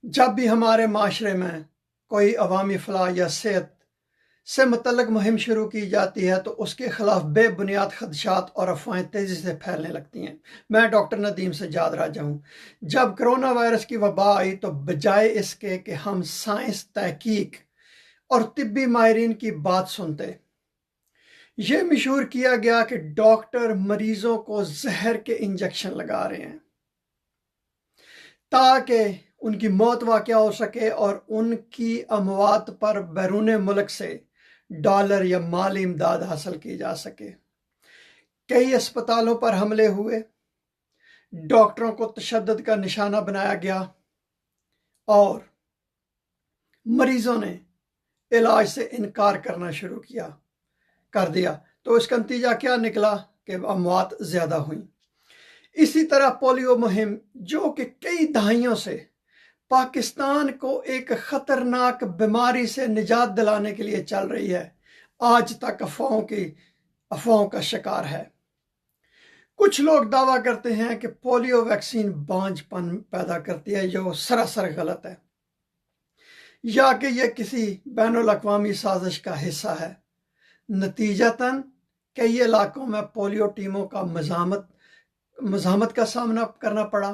جب بھی ہمارے معاشرے میں کوئی عوامی فلاح یا صحت سے متعلق مہم شروع کی جاتی ہے تو اس کے خلاف بے بنیاد خدشات اور افواہیں تیزی سے پھیلنے لگتی ہیں۔ میں ڈاکٹر ندیم سجاد راجہ ہوں۔ جب کرونا وائرس کی وبا آئی تو بجائے اس کے کہ ہم سائنس، تحقیق اور طبی ماہرین کی بات سنتے، یہ مشہور کیا گیا کہ ڈاکٹر مریضوں کو زہر کے انجیکشن لگا رہے ہیں تاکہ ان کی موت واقع ہو سکے اور ان کی اموات پر بیرون ملک سے ڈالر یا مالی امداد حاصل کی جا سکے۔ کئی اسپتالوں پر حملے ہوئے، ڈاکٹروں کو تشدد کا نشانہ بنایا گیا اور مریضوں نے علاج سے انکار کرنا شروع کر دیا تو اس کا نتیجہ کیا نکلا کہ اموات زیادہ ہوئیں۔ اسی طرح پولیو مہم جو کہ کئی دہائیوں سے پاکستان کو ایک خطرناک بیماری سے نجات دلانے کے لیے چل رہی ہے، آج تک افواہوں کا شکار ہے۔ کچھ لوگ دعویٰ کرتے ہیں کہ پولیو ویکسین بانجھ پن پیدا کرتی ہے، جو سراسر غلط ہے، یا کہ یہ کسی بین الاقوامی سازش کا حصہ ہے۔ نتیجتاً کئی علاقوں میں پولیو ٹیموں کا مزاحمت کا سامنا کرنا پڑا،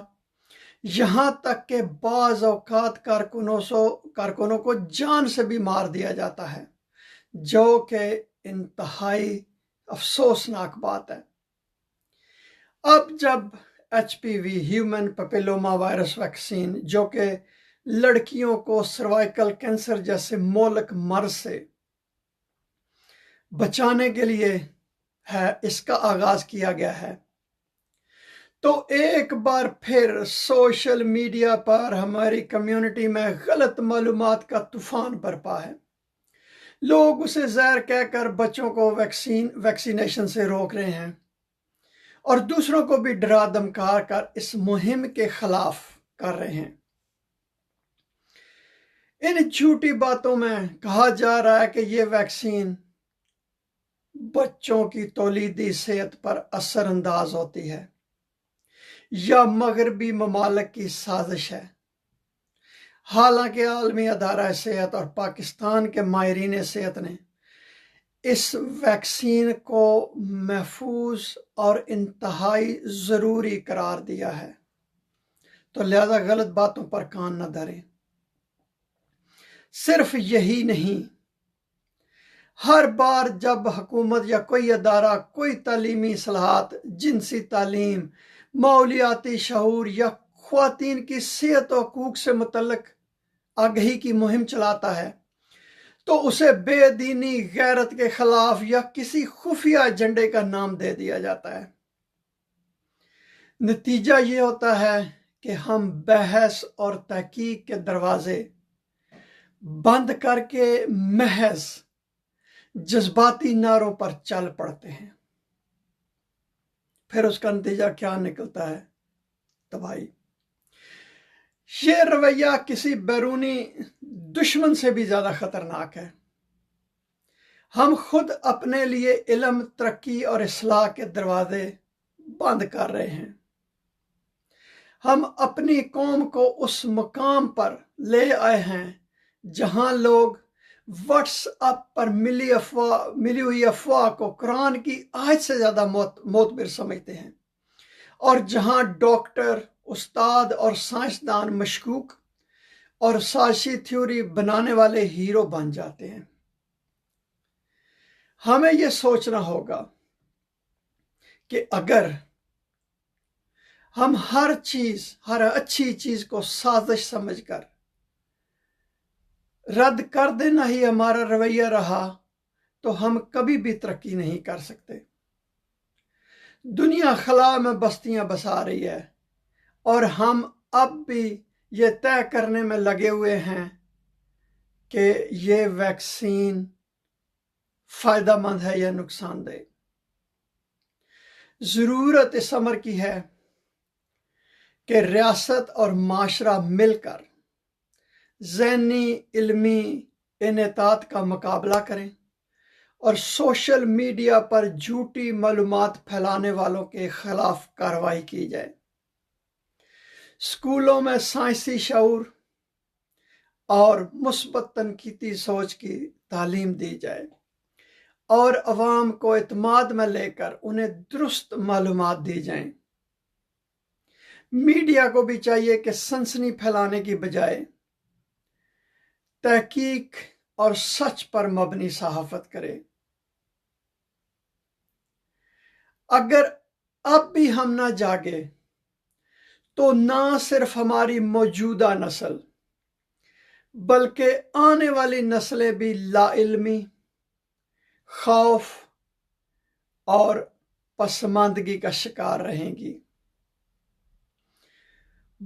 یہاں تک کہ بعض اوقات کارکنوں کو جان سے بھی مار دیا جاتا ہے، جو کہ انتہائی افسوسناک بات ہے۔ اب جب HPV human papilloma virus vaccine جو کہ لڑکیوں کو سروائیکل کینسر جیسے مہلک مرض سے بچانے کے لیے ہے، اس کا آغاز کیا گیا ہے، تو ایک بار پھر سوشل میڈیا پر ہماری کمیونٹی میں غلط معلومات کا طوفان برپا ہے۔ لوگ اسے زہر کہہ کر بچوں کو ویکسینیشن سے روک رہے ہیں اور دوسروں کو بھی ڈرا دھمکا کر اس مہم کے خلاف کر رہے ہیں۔ ان جھوٹی باتوں میں کہا جا رہا ہے کہ یہ ویکسین بچوں کی تولیدی صحت پر اثر انداز ہوتی ہے یا مغربی ممالک کی سازش ہے، حالانکہ عالمی ادارہ صحت اور پاکستان کے ماہرین صحت نے اس ویکسین کو محفوظ اور انتہائی ضروری قرار دیا ہے، تو لہذا غلط باتوں پر کان نہ دھریں۔ صرف یہی نہیں، ہر بار جب حکومت یا کوئی ادارہ کوئی تعلیمی اصلاحات، جنسی تعلیم، ماحولیاتی شعور یا خواتین کی صحت و حقوق سے متعلق آگہی کی مہم چلاتا ہے تو اسے بے دینی، غیرت کے خلاف یا کسی خفیہ ایجنڈے کا نام دے دیا جاتا ہے۔ نتیجہ یہ ہوتا ہے کہ ہم بحث اور تحقیق کے دروازے بند کر کے محض جذباتی نعروں پر چل پڑتے ہیں، پھر اس کا نتیجہ کیا نکلتا ہے؟ تباہی۔ یہ رویہ کسی بیرونی دشمن سے بھی زیادہ خطرناک ہے۔ ہم خود اپنے لیے علم، ترقی اور اصلاح کے دروازے بند کر رہے ہیں۔ ہم اپنی قوم کو اس مقام پر لے آئے ہیں جہاں لوگ واٹس ایپ پر ملی ہوئی افواہ کو قرآن کی آیت سے زیادہ معتبر سمجھتے ہیں، اور جہاں ڈاکٹر، استاد اور سائنسدان مشکوک اور سازشی تھیوری بنانے والے ہیرو بن جاتے ہیں۔ ہمیں یہ سوچنا ہوگا کہ اگر ہم ہر اچھی چیز کو سازش سمجھ کر رد کر دینا ہی ہمارا رویہ رہا تو ہم کبھی بھی ترقی نہیں کر سکتے۔ دنیا خلا میں بستیاں بسا رہی ہے اور ہم اب بھی یہ طے کرنے میں لگے ہوئے ہیں کہ یہ ویکسین فائدہ مند ہے یا نقصان دہ۔ ضرورت اس امر کی ہے کہ ریاست اور معاشرہ مل کر ذہنی علمی انحطاط کا مقابلہ کریں اور سوشل میڈیا پر جھوٹی معلومات پھیلانے والوں کے خلاف کارروائی کی جائے۔ اسکولوں میں سائنسی شعور، اور مثبت تنقیدی سوچ کی تعلیم دی جائے اور عوام کو اعتماد میں لے کر انہیں درست معلومات دی جائیں۔ میڈیا کو بھی چاہیے کہ سنسنی پھیلانے کی بجائے تحقیق اور سچ پر مبنی صحافت کرے۔ اگر اب بھی ہم نہ جاگے تو نہ صرف ہماری موجودہ نسل بلکہ آنے والی نسلیں بھی لا علمی، خوف اور پسماندگی کا شکار رہیں گی۔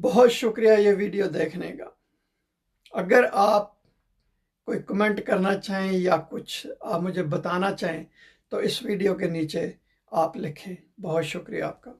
بہت شکریہ یہ ویڈیو دیکھنے کا۔ اگر آپ کوئی کمنٹ کرنا چاہیں یا کچھ آپ مجھے بتانا چاہیں تو اس ویڈیو کے نیچے آپ لکھیں۔ بہت شکریہ آپ کا۔